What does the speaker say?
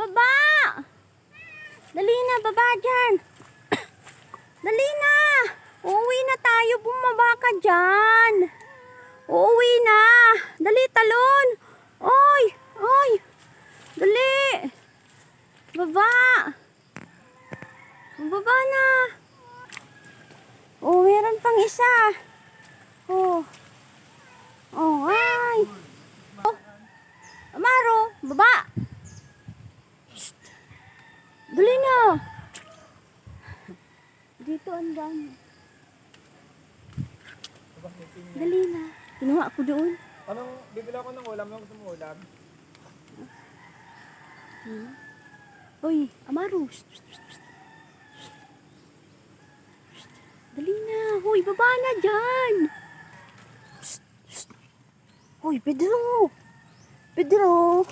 Baba! Dali na, baba dyan. Dali na. Uuwi na tayo. Bumaba ka dyan. Uuwi na. Dali, talon. Oy! Oy! Dali. Baba. Baba na. Oh, meron pang isa. Oh. Oh, ay. Oh. Amaro, baba. Shh. Dali na. Dito ang dami. Dali na. Kinuha ako doon. Anong, bibili ako ng ulam. Anong gusto mo ulam? Uy, Amaro. Shh, shh, shh, shh. Shh. Dali na. Hoy, baba na dyan. Shh, shh. Hoy, Pedro. Pedro.